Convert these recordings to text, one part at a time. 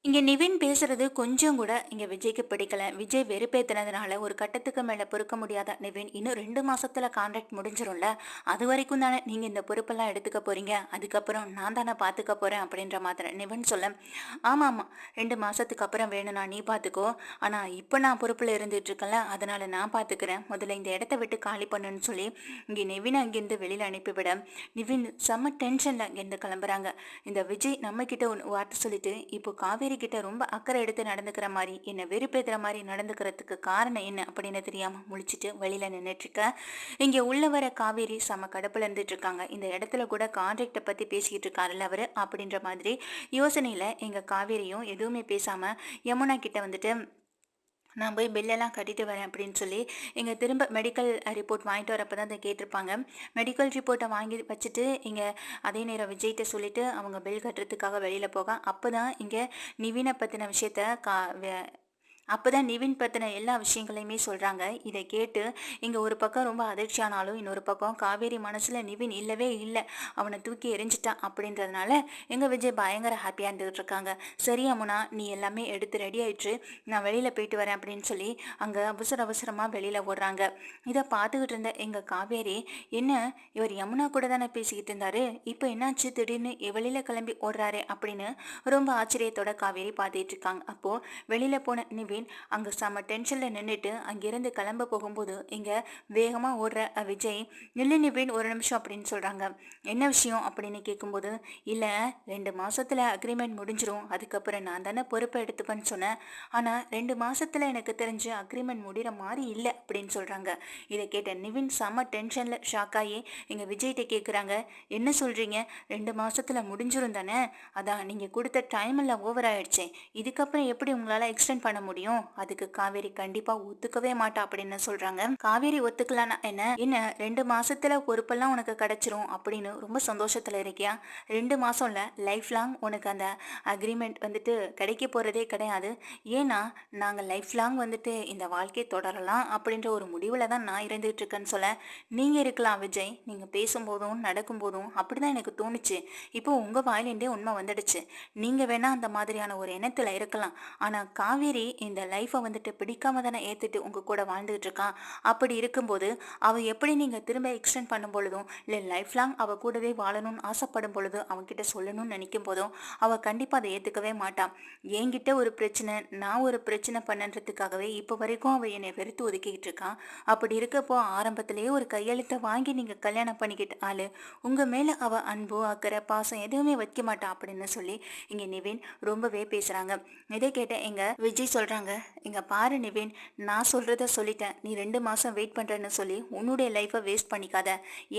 இங்க நிவின் பேசுறது கொஞ்சம் கூட இங்க விஜய்க்கு பிடிக்கல. விஜய் வெறுப்பேத்துனதுனால ஒரு கட்டத்துக்கு மேல பொறுக்க முடியாத நிவின், இன்னும் 2 மாசத்துல கான்ட்ராக்ட் முடிஞ்சிரும்ல. அதுவரைக்கும் தானே நீங்க இந்த பொறுப்பெல்லாம் எடுத்துக்க போறீங்க. அதுக்கப்புறம் நான் தானே பாத்துக்க போறேன் அப்படின்ற மாதிரி நிவின் சொல்ல, ஆமாமா 2 மாசத்துக்கு அப்புறம் வேணும்னா நீ பாத்துக்கோ. ஆனா இப்ப நான் பொறுப்புல இருந்துட்டு இருக்கேன்ல, அதனால நான் பாத்துக்கிறேன். முதல்ல இந்த இடத்த விட்டு காலி பண்ணுன்னு சொல்லி இங்க நிவின் அங்கிருந்து வெளியில அனுப்பிவிட, நிவின் செம்ம டென்ஷன்ல அங்கிருந்து கிளம்புறாங்க. இந்த விஜய் நம்ம கிட்ட ஒரு வார்த்தை சொல்லிட்டு இப்போ காவேரி கிட்ட ரொம்ப அக்கறை எடுத்து நடந்துக்கிற மாதிரி என்ன வெறுப்பேத்துற மாதிரி நடந்துக்கிறதுக்கு காரணம் என்ன அப்படின்னு தெரியாம முழிச்சிட்டு வெளியில நின்றுட்டு இருக்க. இங்க உள்ள வர காவேரி செம கடுப்புல இருந்துட்டு இருக்காங்க. இந்த இடத்துல கூட கான்ட்ராக்ட பத்தி பேசிக்கிட்டு இருக்காருல்ல அவரு அப்படின்ற மாதிரி யோசனையில எங்க காவேரியும் எதுவுமே பேசாம யமுனா கிட்ட வந்துட்டு நான் போய் பில்லெல்லாம் கட்டிட்டு வரேன் அப்படின்னு சொல்லி இங்கே திரும்ப மெடிக்கல் ரிப்போர்ட் வாங்கிட்டு வரப்போ தான் அதை கேட்டிருப்பாங்க. மெடிக்கல் ரிப்போர்ட்டை வாங்கி வச்சுட்டு இங்கே அதே நேரம் விஜய்கிட்ட சொல்லிட்டு அவங்க பில் கட்டுறதுக்காக வெளியில் போக அப்போ தான் இங்கே நிவினை பற்றின விஷயத்த அப்பதான் நிவின் பத்தின எல்லா விஷயங்களையுமே சொல்றாங்க. இதை கேட்டு இங்க ஒரு பக்கம் ரொம்ப அதிர்ச்சியானாலும் இன்னொரு பக்கம் காவேரி மனசுல நிவின் இல்லவே இல்லை, அவனை தூக்கி எரிஞ்சிட்டான் அப்படின்றதுனால எங்க விஜய் பயங்கர ஹாப்பியா இருந்துகிட்டு இருக்காங்க. சரி அம்முனா, நீ எல்லாமே எடுத்து ரெடி ஆயிடுச்சு, நான் வெளியில போயிட்டு வரேன் அப்படின்னு சொல்லி அங்க அவசர அவசரமா வெளியில ஓடுறாங்க. இதை பார்த்துக்கிட்டு இருந்த எங்க காவேரி, என்ன இவர் யமுனா கூட தானே பேசிக்கிட்டு இருந்தாரு, இப்போ என்னாச்சு திடீர்னு வெளியில கிளம்பி ஓடுறாரு அப்படின்னு ரொம்ப ஆச்சரியத்தோட காவேரி பார்த்துட்டு இருக்காங்க. அப்போ வெளியில போன நிவின் அங்க செம டென்ஷன்ல நின்றுட்டு அங்கிருந்து கிளம்ப போகும்போது இங்க வேகமா ஓடுற விஜய், நில்லு நிவின் ஒரு நிமிஷம் அப்படின்னு சொல்றாங்க. என்ன விஷயம் அப்படின்னு கேட்கும்போது, இல்ல 2 மாசத்துல அக்ரிமெண்ட் முடிஞ்சிரும், அதுக்கப்புறம் நான் தானே பொறுப்பை எடுத்துப்பேன்னு சொன்னேன். ஆனா 2 மாசத்துல எனக்கு தெரிஞ்சு அக்ரிமெண்ட் முடிகிற மாதிரி இல்லை அப்படின்னு சொல்றாங்க. இதை கேட்ட நிவின் செம டென்ஷன்ல ஷாக் ஆகி எங்க விஜய்கிட்ட கேட்குறாங்க, என்ன சொல்றீங்க, 2 மாசத்துல முடிஞ்சிரும் தானே? அதான் நீங்க கொடுத்த டைம் எல்லாம் ஓவர் ஆயிடுச்சே, இதுக்கப்புறம் எப்படி உங்களால எக்ஸ்டெண்ட் பண்ண முடியும்? அதுக்கு காவேரி கண்டிப்பா ஒத்துக்கவே மாட்டா அப்படின்னு சொல்றாங்க. காவேரி ஒத்துக்கலானா என்ன என்ன 2 மாசத்துல பொறுப்பெல்லாம் உனக்கு கிடைச்சிரும் அப்படின்னு ரொம்ப சந்தோஷத்துல இருக்கியா? 2 மாசம் இல்ல, லைஃப் லாங் உனக்கு அந்த அக்ரிமெண்ட் வந்துட்டு கிடைக்க போறதே கிடையாது. ஏன்னா நாங்க லைஃப் லாங் வந்துட்டு இந்த வாழ்க்கையை தொடரலாம் அப்படின்ற ஒரு முடிவுல தான் நான் இருந்துட்டு இருக்கேன்னு சொல்ல, நீங்க இருக்கலாம் விஜய், நீங்க பேசும்போதும் நடக்கும்போதும் அப்படிதான் எனக்கு தோணுச்சு. இப்போ உங்க வாயிலிருந்தே உண்மை வந்துடுச்சு. நீங்க வேணா அந்த மாதிரியான ஒரு எண்ணத்துல இருக்கலாம். ஆனா காவேரி இந்த லைஃப்பை வந்துட்டு பிடிக்காம தானே ஏத்துட்டு உங்க கூட வாழ்ந்துட்டு இருக்கான். அப்படி இருக்கும்போது அவ எப்படி நீங்க திரும்ப எக்ஸ்டெண்ட் பண்ணும் பொழுதும் இல்லை லைஃப் லாங் அவ கூடவே வாழணும்னு ஆசைப்படும் பொழுது அவன்கிட்ட சொல்லணும்னு நினைக்கும் போதும் அவ கண்டிப்பா அதை ஏத்துக்கவே மாட்டான். என்கிட்ட ஒரு பிரச்சனை, நான் ஒரு பிரச்சனை பண்ணன்றதுக்காகவே இப்போ வரைக்கும் அவ என்னை வெறுத்து ஒதுக்கிட்டு இருக்கான். அப்படி இருக்கப்போ ஆரம்பத்திலேயே ஒரு கையெழுத்தை வாங்கி நீங்க கல்யாணம் பண்ணிக்கிட்ட ஆளு, உங்க மேல அவ அன்பு அக்கறை பாசம் எதுவுமே வைக்க மாட்டான் அப்படின்னு சொல்லி இங்க நிவின் ரொம்பவே பேசுறாங்க. இதை கேட்ட எங்க விஜய் சொல்றாங்க, இங்க பாரு நிவின், நான் சொல்றத சொல்லிட்டேன், நீ 2 மாசம் வெயிட் பண்றேன்னு சொல்லி உன்னுடைய லைஃபை வேஸ்ட் பண்ணிக்காத.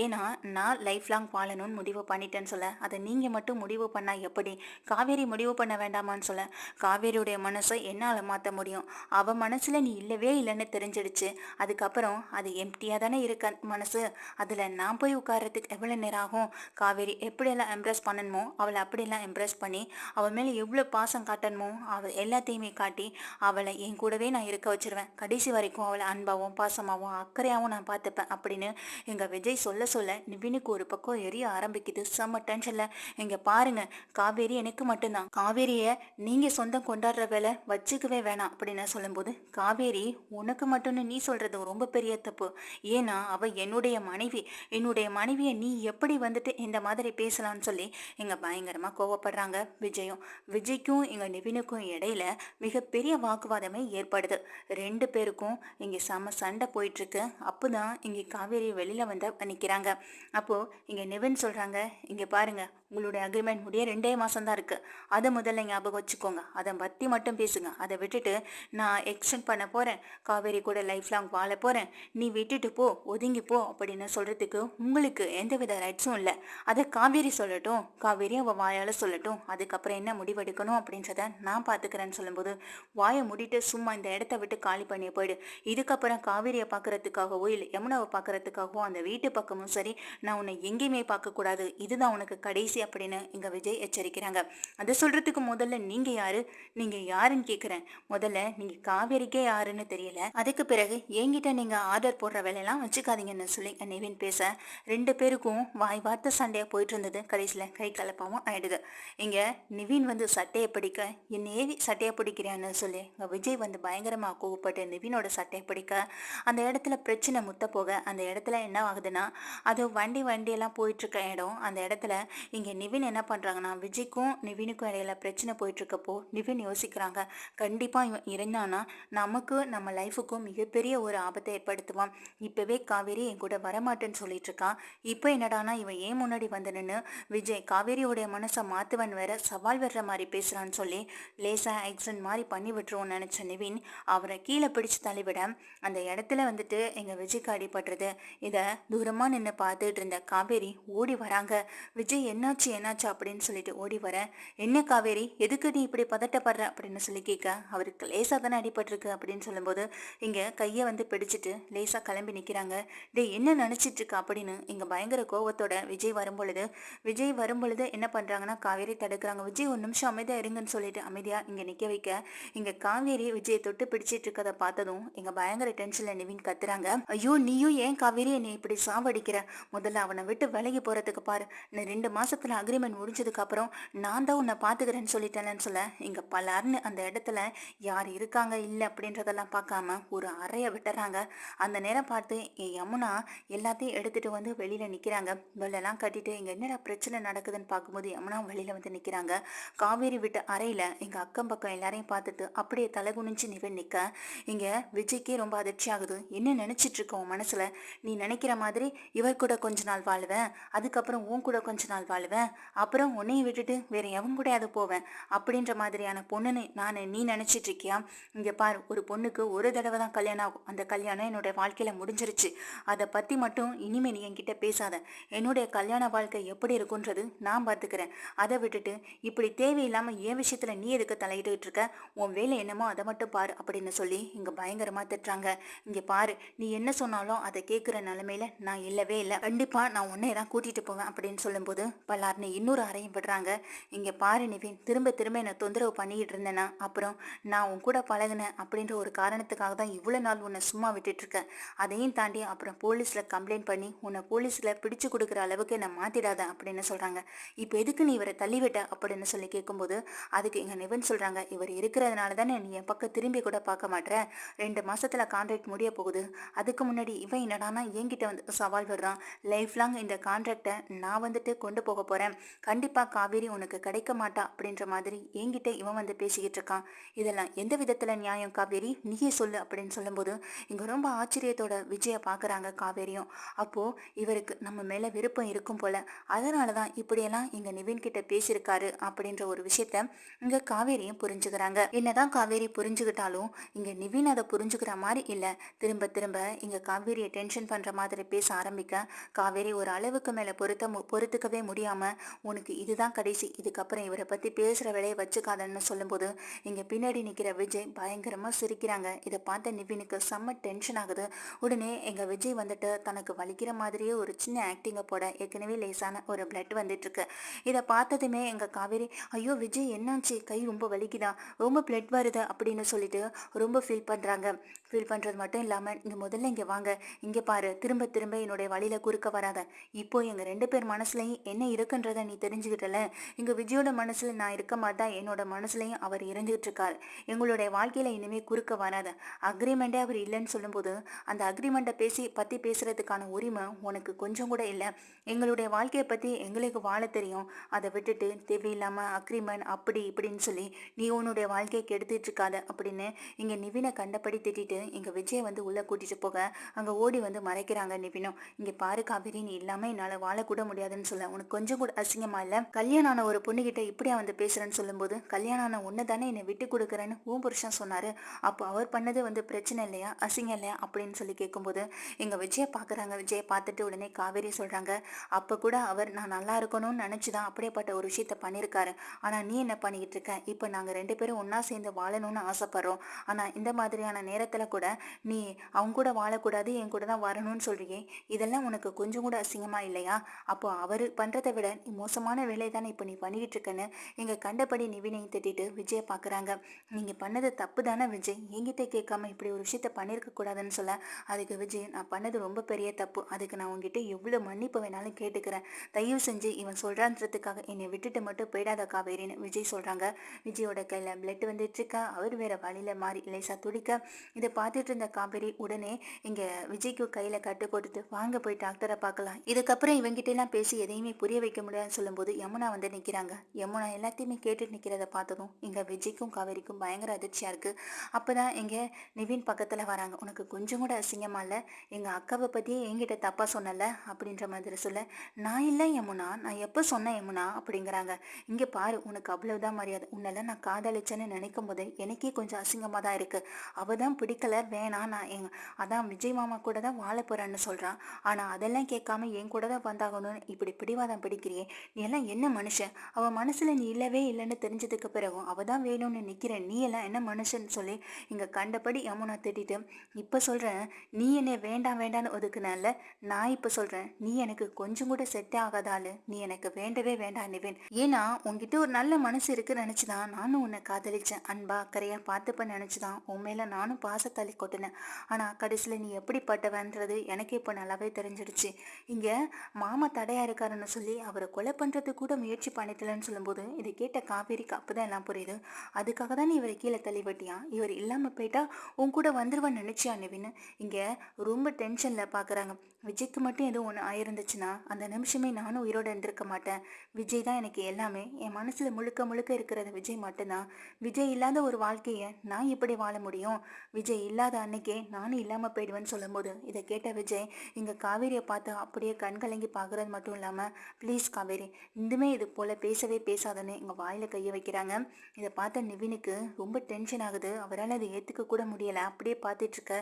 ஏன்னா நான் லைஃப் லாங் வாழணும்னு முடிவு பண்ணிட்டேன்னு சொல்ல, அதை நீங்க மட்டும் முடிவு பண்ணா எப்படி? காவேரி முடிவு பண்ண வேண்டாமான்னு சொல்ல, காவேரியுடைய மனசை என்னால மாத்த முடியும். அவ மனசுல நீ இல்லவே இல்லைன்னு தெரிஞ்சிடுச்சு. அதுக்கப்புறம் அது எம்டியா தானே இருக்க மனசு, அதுல நான் போய் உட்கார்றதுக்கு எவ்வளவு நேரம் ஆகும்? காவேரி எப்படியெல்லாம் எம்ப்ரெஸ் பண்ணணுமோ அவளை அப்படியெல்லாம் எம்ப்ரெஸ் பண்ணி அவள் மேலே எவ்வளோ பாசம் காட்டணுமோ அவள் எல்லாத்தையுமே காட்டி அவளை என் கூடவே நான் இருக்க வச்சிருவேன். கடைசி வரைக்கும் அவளை அன்பாகவும் பாசமாகவும் அக்கறையாகவும் நான் பார்த்துப்பேன் அப்படின்னு எங்கள் விஜய் சொல்ல சொல்ல நிவினுக்கு ஒரு பக்கம் எரிய ஆரம்பிக்குது. செம்ம டென்ஷன்ல, இங்கே பாருங்க, காவேரி எனக்கு மட்டும்தான், காவேரியை நீங்கள் சொந்தம் கொண்டாடுற வேலை வச்சுக்கவே வேணாம் அப்படின்னு சொல்லும்போது, காவேரி உனக்கு மட்டும்னு நீ சொல்றது ரொம்ப பெரிய தப்பு. ஏன்னா அவ என்னுடைய மனைவி, என்னுடைய மனைவியை நீ எப்படி வந்துட்டு இந்த மாதிரி பேசலாம்னு சொல்லி இங்க பயங்கரமா கோவப்படுறாங்க விஜயும். விஜய்க்கும் இங்க நிவினுக்கும் இடையில மிகப்பெரிய வாக்குவாதமே ஏற்படுது. 2 பேருக்கும் இங்க செம சண்டை போயிட்டு இருக்கு. அப்போதான் இங்க காவேரி வெளியில வந்து நிக்கிறாங்க. அப்போ இங்க நிவின் சொல்றாங்க, இங்க பாருங்க, உங்களுடைய அக்ரிமெண்ட் முடிய 2 மாசம் தான் இருக்கு, அதை முதல்ல ஞாபகம் வச்சுக்கோங்க, அதை பத்தி மட்டும் பேசுங்க. அதை விட்டுட்டு நான் எக்ஸ்டெண்ட் பண்ண போறேன், காவேரி கூட லைஃப் லாங் வாழ போறேன், நீ விட்டுட்டு போ, ஒதுங்கி போ அப்படின்னு சொல்றதுக்கு உங்களுக்கு எந்தவித ரைட்ஸும் இல்லை. அதை காவேரி சொல்லட்டும், காவேரி அவள் வாயால் சொல்லட்டும், அதுக்கப்புறம் என்ன முடிவெடுக்கணும் அப்படின்றத நான் பார்த்துக்கிறேன்னு சொல்லும்போது, வாயை மூடிட்டு சும்மா இந்த இடத்த விட்டு காலி பண்ணி போயிடு. இதுக்கப்புறம் காவேரியை பார்க்கறதுக்காகவோ இல்லை யமுனாவை பார்க்கறதுக்காகவோ அந்த வீட்டு பக்கமும் சரி நான் உன்னை எங்கேயுமே பார்க்கக்கூடாது, இதுதான் உனக்கு கடைசி கடைசி அப்படின்னு இங்க விஜய் எச்சரிக்கிறாங்க. அதை சொல்றதுக்கு முதல்ல நீங்க யாரு, நீங்க யாருன்னு கேக்குறேன். முதல்ல நீங்க காவேரிக்கே யாருன்னு தெரியல, அதுக்கு பிறகு என்கிட்ட நீங்க ஆர்டர் போடுற வேலையெல்லாம் வச்சுக்காதீங்கன்னு சொல்லி நிவின் பேச 2 பேருக்கும் வாய் வார்த்தை சண்டையா போயிட்டு இருந்தது. கடைசியில கை கலப்பாவும் ஆயிடுது. இங்க நிவின் வந்து சட்டையை பிடிக்க, என் ஏவி சட்டையை பிடிக்கிறேன்னு சொல்லி இங்க விஜய் வந்து பயங்கரமா கோவப்பட்டு நிவினோட சட்டையை பிடிக்க, அந்த இடத்துல பிரச்சனை முத்த போக அந்த இடத்துல என்ன ஆகுதுன்னா, அது வண்டியெல்லாம் போயிட்டு இருக்க இடம். அந்த இடத்துல இங்க நிவின் என்ன பண்றாங்கன்னா, விஜய்க்கும் நிவினுக்கும் இடையில பிரச்சனை போயிட்டு இருக்கப்போ நிவின் யோசிக்கிறாங்க, கண்டிப்பா இவன் இருந்தானா நமக்கு நம்ம லைஃபுக்கும் மிகப்பெரிய ஒரு ஆபத்தை ஏற்படுத்துவான். இப்பவே காவேரி என் கூட வரமாட்டேன்னு சொல்லிட்டு இருக்கான். இப்போ என்னடானா இவன் ஏன் முன்னாடி வந்து நின்று விஜய் காவேரியோடைய மனசை மாத்துவன் வேற சவால் வர்ற மாதிரி பேசுறான்னு சொல்லி லேசா ஆக்சிடென்ட் மாதிரி பண்ணி விட்டுருவோம்னு நினைச்ச நிவின் அவரை கீழே பிடிச்சு தள்ளிவிட, அந்த இடத்துல வந்துட்டு எங்க விஜய்க்கு அடிபட்டுருது. இதை தூரமா நின்று பார்த்துட்டு இருந்த காவேரி ஓடி வராங்க. விஜய் என்னாச்சு என்னாச்சு அப்படின்னு சொல்லிட்டு ஓடி வர, என்ன காவேரி எதுக்கு நீ இப்படி பதட்டப்படுற அப்படின்னு சொல்லி கேட்க, அவருக்கு லேசா தானே அடிபட்டிருக்கு அப்படின்னு சொல்லும்போது இங்க கையை வந்து பிடிச்சிட்டு லேசா கிளம்பி நிக்கிறாங்க. டே என்ன நினைச்சிட்டு இருக்கா அப்படின்னு இங்க பயங்கர கோவத்தோட விஜய் வரும்பொழுது என்ன பண்றாங்கன்னா காவேரி தடுக்கிறாங்க. விஜய் ஒரு நிமிஷம் அமைதியா இருங்கன்னு சொல்லிட்டு அமைதியா இங்க நிக்க வைக்க, இங்க காவேரி விஜயை தொட்டு பிடிச்சிட்டு இருக்கதை பார்த்ததும் இங்க பயங்கர டென்ஷன்ல நிவின் கத்துறாங்க. ஐயோ நீயும் ஏன் காவேரி என்னை இப்படி சாவடிக்கிற, முதல்ல அவனை விட்டு விலகி போறதுக்கு பாரு, இன்னும் 2 மாசத்துல அக்ரிமெண்ட் முடிஞ்சதுக்கு அப்புறம் நான் தான் உன்னை பாத்துக்கிறேன்னு சொல்லிட்டேன்னு சொல்ல, இங்க பலர்னு அந்த இடத்துல யார் இருக்காங்க இல்லை அப்படின்றதெல்லாம் பார்க்காம ஒரு அறைய விட்டுறாங்க. அந்த நேரம் பார்த்து என் யமுனா எல்லாத்தையும் எடுத்துட்டு வந்து வெளியில நிக்கிறாங்க. வெள்ளெல்லாம் கட்டிட்டு இங்க என்னடா பிரச்சனை நடக்குதுன்னு பார்க்கும்போது யமுனா வெளியில வந்து நிக்கிறாங்க. காவேரி விட்ட அறையில எங்க அக்கம் பக்கம் எல்லாரையும் பார்த்துட்டு அப்படியே தலை குனிஞ்சு நிவன் நிக்க, இங்க விஜய்க்கே ரொம்ப அதிர்ச்சி ஆகுது. என்ன நினைச்சிட்டு இருக்க உன் மனசுல, நீ நினைக்கிற மாதிரி இவர் கூட கொஞ்ச நாள் வாழுவேன், அதுக்கப்புறம் உன் கூட கொஞ்ச நாள் வாழுவேன், அப்புறம் உன்னையும் விட்டுட்டு வேற எவன் கூட அது போவேன் அப்படின்ற மாதிரியான பொண்ணுன்னு நீ நினைச்சிட்டு இருக்கியா? இங்க பாரு, ஒரு பொண்ணுக்கு ஒரு தடவை தான் கல்யாணம் ஆகும். அந்த கல்யாணம் என்னோட வாழ்க்கையில முடிஞ்சிருச்சு. அதை பத்தி மட்டும் இனிமே நீ என்கிட்ட பேசாத. என்னுடைய கல்யாண வாழ்க்கை எப்படி இருக்குன்றது நான் பார்த்துக்கிறேன். அதை விட்டுட்டு இப்படி தேவையில்லாம என் விஷயத்துல நீ எதுக்கு தலையிட்டு இருக்க, உன் வேலை என்னமோ அதை மட்டும் பாரு அப்படின்னு சொல்லி இங்க பயங்கரமா திட்டுறாங்க. இங்க பாரு, நீ என்ன சொன்னாலும் அதை கேட்கிற நிலைமையில நான் இல்லவே இல்லை. கண்டிப்பா நான் உன்னை தான் கூட்டிட்டு போவேன் அப்படின்னு சொல்லும்போது பல்லார்னு இன்னொரு அறையும் விடுறாங்க. இங்க பாரு நிவின், திரும்ப திரும்ப என்னை தொந்தரவு பண்ணிக்கிட்டு இருந்தேன்னா அப்புறம் நான் உன் கூட பழகினேன் அப்படின்ற ஒரு காரணத்துக்காக தான் இவ்வளவு நாள் உன்னை சும்மா விட்டுட்டு இருக்கேன். அதையும் தாண்டி அப்புறம் போலீஸ்ல கம்ப்ளைண்ட் பண்ணி உன்னை போலீஸ்ல பிடிச்சு கொடுக்குற அளவுக்கு என்னை மாத்திடாத அப்படின்னு சொல்றாங்க. இப்போ எதுக்கு நீ இவரை தள்ளிவிட்ட அப்படின்னு சொல்லி கேட்கும்போது அதுக்கு எங்க நிவன் சொல்றாங்க, இவர் இருக்கிறதுனால தானே நீ என் பக்கம் திரும்பி கூட பார்க்க மாட்டேற. 2 மாசத்துல கான்ட்ராக்ட் முடிய போகுது, அதுக்கு முன்னாடி இவன் என்னடானா என்கிட்ட வந்து சவால் விடுறான். லைஃப் லாங் இந்த கான்ட்ராக்டை நான் வந்துட்டு கொண்டு போக போறேன், கண்டிப்பா காவேரி உனக்கு கிடைக்க மாட்டா அப்படின்ற மாதிரி என்கிட்ட இவன் வந்து பேசிக்கிட்டு இருக்கான். இதெல்லாம் எந்த விதத்துல நியாயம் காவேரி, நீயே சொல்லு அப்படின்னு சொல்லும்போது இங்க ரொம்ப ஆச்சரியத்தோட விஜய பாக்குறாங்க காவேரியும். அப்போ இவருக்கு நம்ம மேல விருப்பம் இருக்கும் போல, அதனாலதான் இப்படியெல்லாம் இங்க நிவின் கிட்ட பேசியிருக்காரு அப்படின்ற ஒரு விஷயத்த இங்க காவேரியும் புரிஞ்சுக்கிறாங்க. என்னதான் காவேரி புரிஞ்சுக்கிட்டாலும் இங்க நிவின் அதை புரிஞ்சுக்கிற மாதிரி இல்ல. திரும்ப திரும்ப இங்க காவேரியை டென்ஷன் பண்ற மாதிரி பேச ஆரம்பிக்க, காவேரி ஒரு அளவுக்கு மேல பொறுத்துக்கவே முடியாம, உனக்கு இதுதான் கடைசி, இதுக்கப்புறம் இவரை பத்தி பேசுற வேலையை வச்சுக்காதன்னு சொல்லும்போது இங்க பின்னாடி நிக்கிற விஜய் பயங்கரமா சிரிக்கிறாங்க. இதை பார்த்த நிவினுக்கு செம்ம டென்ஷன் ஆகுது. உடனே எங்க விஜய் வந்துட்டு தனக்கு வலிக்கிற மாதிரியே ஒரு சின்ன ஆக்டிங்கை போட, ஏற்கனவே லேசான ஒரு பிளட் வந்துட்டு இருக்கு. இதை பார்த்ததுமே எங்க காவேரி, ஐயோ விஜய் என்னாச்சு, கை ரொம்ப வலிக்குதா, ரொம்ப பிளட் வருது அப்படின்னு சொல்லிட்டு ரொம்ப ஃபீல் பண்றது மட்டும் இல்லாம, இங்க முதல்ல இங்க வாங்க, இங்க பாரு, திரும்ப திரும்ப என்னுடைய வழியில குறுக்க வராத. இப்போ எங்க 2 பேர் மனசுலயும் என்ன இருக்குன்றத நீ தெரிஞ்சுக்கிட்டல. இங்க விஜயோட மனசுல நான் இருக்க மாட்டா, என்னோட மனசுலயும் அவர் இறந்துகிட்டு இருக்காரு. எங்களுடைய வாழ்க்கையில இனிமே குறுக்க வராத. அக்ரிமெண்டே அவர் இல்லைன்னு சொல்லும்போது அந்த அக்ரிமெண்ட்டை பத்தி பேசுறதுக்கான உரிமை உனக்கு கொஞ்சம் கூட இல்லை. எங்களுடைய வாழ்க்கையை பத்தி எங்களுக்கு வாழ தெரியும், அதை விட்டுட்டு தேவையில்லாம அக்ரிமெண்ட் அப்படி இப்படின்னு சொல்லி நீ உன்னுடைய வாழ்க்கையை கெடுத்துட்டு இருக்காத அப்படின்னு இங்க நிவினை கண்டபடி திட்டிட்டு இங்க விஜய் வந்து உள்ள கூட்டிட்டு போக அங்க ஓடி வந்து மறைக்கிறாங்க நிவினும். இங்க பாரு காவேரி, நீ இல்லாம என்னால வாழக்கூட முடியாதுன்னு சொல்ல, உனக்கு கொஞ்சம் கூட அசிங்கமா இல்ல, கல்யாணம் ஆன ஒரு பொண்ணுகிட்ட இப்படியா வந்து பேசுறேன்னு சொல்லும்போது, கல்யாணம் ஆன உன்னை தானே என்னை விட்டு கொடுக்குறேன்னு உன் புருஷன் சொன்னாரு, அப்போ அவர் பண்ணது வந்து பிரச்சனை இல்லையா, அசிங்கம் இல்லையா அப்படின்னு சொல்லி கேட்கும்போது எங்க விஜய பாக்குறாங்க. விஜய பார்த்துட்டு உடனே காவேரி சொல்றாங்க, அப்ப கூட அவர் நான் நல்லா இருக்கணும்னு நினைச்சுதான் அப்படியேப்பட்ட ஒரு விஷயத்த பண்ணிருக்காரு. ஆனா நீ என்ன பண்ணிக்கிட்டு இருக்க, இப்ப நாங்க 2 பேரும் ஒன்னா சேர்ந்து வாழணும்னு ஆசைப்படுறோம், ஆனா இந்த மாதிரியான நேரத்துல கூட நீ அவங்க கூட வாழக்கூடாது, என் கூட தான் வரணும்னு சொல்றியே, இதெல்லாம் உனக்கு கொஞ்சம் கூட அசிங்கமா இல்லையா? அப்போ அவர் பண்றதை விட பாரு நீ மோசமான வேலை தானே இப்போ நீ பண்ணிக்கிட்டு இருக்கன்னு எங்கள் கண்டபடி நிவினையும் திட்டிட்டு விஜயை பார்க்குறாங்க. நீங்கள் பண்ணது தப்பு தானே விஜய், என்கிட்ட கேட்காம இப்படி ஒரு விஷயத்த பண்ணியிருக்க கூடாதுன்னு சொல்ல, அதுக்கு விஜய் நான் பண்ணது ரொம்ப பெரிய தப்பு, அதுக்கு நான் உங்ககிட்ட எவ்வளோ மன்னிப்பு வேணாலும் கேட்டுக்கிறேன், தயவு செஞ்சு இவன் சொல்கிறான்றதுக்காக என்னை விட்டுட்டு மட்டும் போயிடாத காவேரின்னு விஜய் சொல்கிறாங்க. விஜயோட கையில் பிளட் வந்துட்டு இருக்கா, அவர் வேற வழியில் மாறி லேசாக துடிக்க, இதை பார்த்துட்டு இருந்த காவேரி உடனே இங்கே விஜய்க்கு கையில் கட்டு போட்டுட்டு வாங்க போய் டாக்டரை பார்க்கலாம், இதுக்கப்புறம் இவங்கிட்ட எல்லாம் பேசி எதையுமே புரிய வைக்க முடியாதுன்னு சொல்லும்போது யமுனா வந்து நிற்கிறாங்க. யமுனா எல்லாத்தையுமே கேட்டு நிற்கிறத பார்த்ததும் இங்கே விஜய்க்கும் காவேரிக்கும் பயங்கர அதிர்ச்சியாக இருக்குது. அப்போ தான் இங்கே நிவின் பக்கத்தில் வராங்க. உனக்கு கொஞ்சம் கூட அசிங்கமா இல்லை, எங்கள் அக்காவை பற்றியே என்கிட்ட தப்பாக சொன்னல அப்படின்ற மாதிரி சொல்ல, நான் இல்லை யமுனா, நான் எப்போ சொன்னேன் யமுனா அப்படிங்கிறாங்க. இங்கே பாரு உனக்கு அவ்வளவுதான் மரியாதை, உன்னெல்லாம் நான் காதலிச்சேன்னு நினைக்கும் போது எனக்கே கொஞ்சம் அசிங்கமாக தான் இருக்குது. அவள் தான் பிடிக்கல வேணாம், நான் அதான் விஜய் மாமா கூட தான் வாழ போகிறேன்னு சொல்கிறான், ஆனால் அதெல்லாம் கேட்காம என் கூட தான் வந்தாகணும்னு இப்படி பிடிவாதம் பிடிக்கிறியே, நீ எல்லாம் என்ன மனுஷன், அவள் மனசில் நீ இல்லவே இல்லைன்னு தெரிஞ்சதுக்கு பிறகும் அவள் தான் வேணும்னு நிற்கிற, நீ எல்லாம் என்ன மனுஷன்னு சொல்லி இங்கே கண்டபடி யமுனா திட்டிட்டு, இப்போ சொல்கிறேன் நீ என்னை வேண்டாம் வேண்டான்னு ஒதுக்குனால, நான் இப்போ சொல்கிறேன் நீ எனக்கு கொஞ்சம் கூட செட்டே ஆகாதாலு, நீ எனக்கு வேண்டவே வேண்டாம் நிவின், ஏன்னா உங்ககிட்ட ஒரு நல்ல மனசு இருக்குன்னு நினச்சிதான் நானும் உன்னை காதலிச்சேன், அன்பா அக்கறையாக பார்த்துப்பேன்னு நினச்சிதான் உன் மேலே நானும் பாசத்தள்ளி கொட்டினேன், ஆனால் கடைசியில் நீ எப்படிப்பட்டவன்றது எனக்கு இப்போ நல்லாவே தெரிஞ்சிடுச்சு, இங்கே மாமா தடையா இருக்காருன்னு சொல்லி அவரை கொலை பண்ணுறது கூட முயற்சி பண்ணிட்டலன்னு சொல்லும்போது இதை கேட்ட காவேரிக்கு அப்போதான் எல்லாம் புரியுது. அதுக்காக தான் நீ இவரை கீழே தள்ளி வட்டியா, இவர் இல்லாமல் போயிட்டா உன் கூட வந்துருவான்னு நினைச்சியா நிவின்னு இங்கே ரொம்ப டென்ஷனில் பார்க்குறாங்க. விஜய்க்கு மட்டும் எதுவும் ஒன்று ஆயிருந்துச்சுன்னா அந்த நிமிஷமே நானும் உயிரோடு இருந்திருக்க மாட்டேன், விஜய் தான் எனக்கு எல்லாமே, என் மனசில் முழுக்க முழுக்க இருக்கிறது விஜய் மட்டும்தான், விஜய் இல்லாத ஒரு வாழ்க்கையை நான் எப்படி வாழ முடியும், விஜய் இல்லாத அன்னைக்கே நானும் இல்லாமல் போயிடுவேன்னு சொல்லும்போது இதை கேட்ட விஜய் இங்கே காவேரியை பார்த்து அப்படியே கண்கலங்கி பார்க்குறது மட்டும் இல்லாமல், ப்ளீஸ் காவேரி இன்னுமே இது போல் பேசவே பேசாதன்னு எங்கள் வாயில் கையை வைக்கிறாங்க. இதை பார்த்த நிவினுக்கு ரொம்ப டென்ஷன் ஆகுது, அவரால் அதை ஏற்றுக்க கூட முடியலை, அப்படியே பார்த்துட்ருக்க,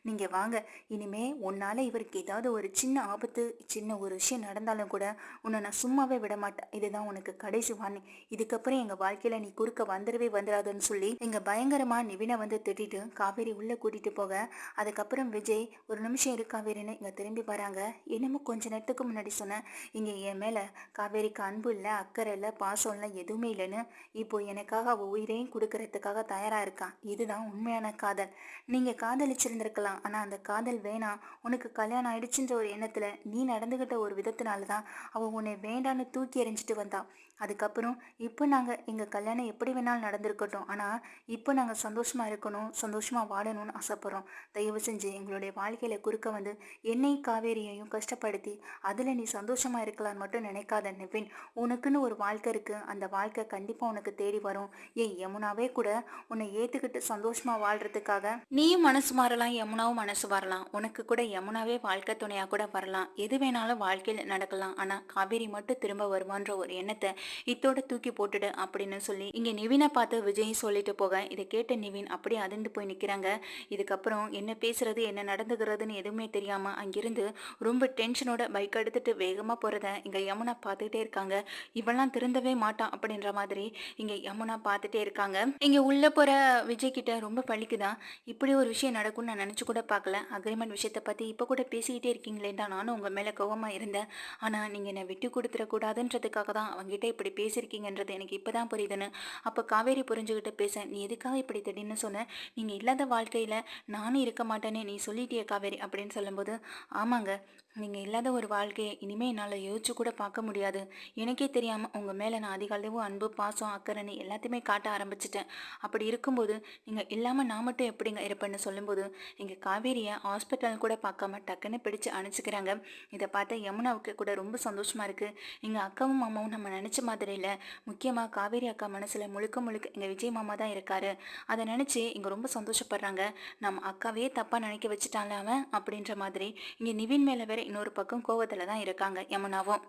நீங்கள் வாங்க, இனிமே உன்னால் இவருக்கு ஏதாவது ஒரு சின்ன ஆபத்து சின்ன ஒரு விஷயம் நடந்தாலும் கூட உன்னை நான் சும்மாவே விட மாட்டேன், இதுதான் உனக்கு கடைசி வார்னிங், இதுக்கப்புறம் எங்கள் வாழ்க்கையில் நீ குறுக்க வந்துடவே வந்துடாதுன்னு சொல்லி எங்கள் பயங்கரமாக நிவினை வந்து திட்டிட்டு காவேரி உள்ளே கூட்டிகிட்டு போக, அதுக்கப்புறம் விஜய் ஒரு நிமிஷம் இரு காவேரின்னு இங்கே திரும்பி வராங்க. என்னமோ கொஞ்ச நேரத்துக்கு முன்னாடி சொன்னேன் இங்கே என் மேலே காவேரிக்கு அன்பு இல்லை அக்கறை இல்லை பாசம் இல்லை எதுவுமே இல்லைன்னு, இப்போ எனக்காக அவள் உயிரையும் கொடுக்கறதுக்காக தயாராக இருக்கான், இதுதான் உண்மையான காதல், நீங்கள் காதலிச்சிருந்திருக்கலாம், ஆனால் அந்த காதல் வேணாம், உனக்கு கல்யாணம் ஆயிடுச்சுன்ற ஒரு எண்ணத்தில் நீ நடந்துக்கிட்ட ஒரு விதத்தினால தான் அவள் உன்னை வேண்டான்னு தூக்கி எறிஞ்சிட்டு வந்தான், அதுக்கப்புறம் இப்போ நாங்கள் எங்கள் கல்யாணம் எப்படி வேணாலும் நடந்திருக்கட்டும், ஆனால் இப்போ நாங்கள் சந்தோஷமாக இருக்கணும் சந்தோஷமாக வாழணும்னு ஆசைப்பட்றோம், தயவு செஞ்சு எங்களுடைய வாழ்க்கையில் குறுக்க வந்து என்னையும் காவேரியையும் கஷ்டப்படுத்தி அதில் நீ சந்தோஷமாக இருக்கலான்னு மட்டும் நினைக்காத நிவின், உனக்குன்னு ஒரு வாழ்க்கை இருக்குது, அந்த வாழ்க்கை கண்டிப்பாக உனக்கு தேடி வரும், ஏன் யமுனாவே கூட உன்னை ஏற்றுக்கிட்டு சந்தோஷமாக வாழ்கிறதுக்காக நீயும் மனசு மாறலாம், யமுனாவும் மனசு வரலாம், உனக்கு கூட யமுனாவே வாழ்க்கை துணையாக கூட வரலாம், எது வேணாலும் வாழ்க்கையில் நடக்கலாம், ஆனால் காவேரி மட்டும் திரும்ப வருவான்ற ஒரு எண்ணத்தை இத்தோட தூக்கி போட்டுடு அப்படின்னு சொல்லி இங்க நிவினை பார்த்து விஜய் சொல்லிட்டு போக, இதை கேட்ட நிவின் அப்படியே அதிர்ந்து போய் நிக்கிறாங்க. இதுக்கப்புறம் என்ன பேசுறது என்ன நடந்துக்கிறதுன்னு எதுவுமே தெரியாம அங்கிருந்து ரொம்ப டென்ஷனோட பைக் எடுத்துட்டு வேகமா போறத இங்க யமுனா பார்த்துட்டே இருக்காங்க. இவெல்லாம் திருந்தவே மாட்டான் அப்படின்ற மாதிரி இங்க யமுனா பார்த்துட்டே இருக்காங்க. இங்க உள்ள போற விஜய் கிட்ட ரொம்ப பழிக்குதான், இப்படி ஒரு விஷயம் நடக்கும்னு நான் நினைச்சு கூட பார்க்கல, அக்ரிமெண்ட் விஷயத்தை பத்தி இப்ப கூட பேசிக்கிட்டே இருக்கீங்களே தான் நானும் உங்க மேல கோவமா இருந்தேன், ஆனா நீங்க என்னை விட்டு கொடுத்துட கூடாதுன்றதுக்காக தான் அவங்ககிட்ட இப்படி பேசியிருக்கீங்கன்றது எனக்கு இப்பதான் புரியுதுன்னு அப்போ காவேரி புரிஞ்சுக்கிட்டு பேச, நீ எதுக்காக இப்படி திடீர்னு சொன்ன, நீங்கள் இல்லாத வாழ்க்கையில் நானும் இருக்க மாட்டேன்னு நீ சொல்லிட்டிய காவேரி அப்படின்னு சொல்லும்போது, ஆமாங்க நீங்கள் இல்லாத ஒரு வாழ்க்கையை இனிமேல் என்னால் யோசிச்சு கூட பார்க்க முடியாது, எனக்கே தெரியாமல் உங்கள் மேலே நான் அதிக அளவு அன்பு பாசம் அக்கறைன்னு எல்லாத்தையுமே காட்ட ஆரம்பிச்சிட்டேன், அப்படி இருக்கும்போது நீங்கள் இல்லாமல் நான் மட்டும் எப்படிங்க இருப்பேன்னு சொல்லும்போது எங்கள் காவேரியை ஹாஸ்பிட்டல் கூட பார்க்காம டக்குன்னு பிடிச்சு அனுப்பிச்சிக்கிறாங்க. இதை பார்த்த யமுனாவுக்கு கூட ரொம்ப சந்தோஷமாக இருக்குது, எங்கள் அக்காவும் மாமாவும் நம்ம நினச்ச மாதிரி இல்லை, முக்கியமாக காவேரி அக்கா மனசில் முழுக்க முழுக்க எங்கள் விஜய் மாமா தான் இருக்காரு, அதை நினச்சி இங்கே ரொம்ப சந்தோஷப்படுறாங்க, நம்ம அக்காவே தப்பாக நினைக்க வச்சுட்டால அவன் அப்படின்ற மாதிரி இங்கே நிவின் மேலே வேற இன்னொரு பக்கம் கோவத்தில் தான் இருக்காங்க யமுனாவும்.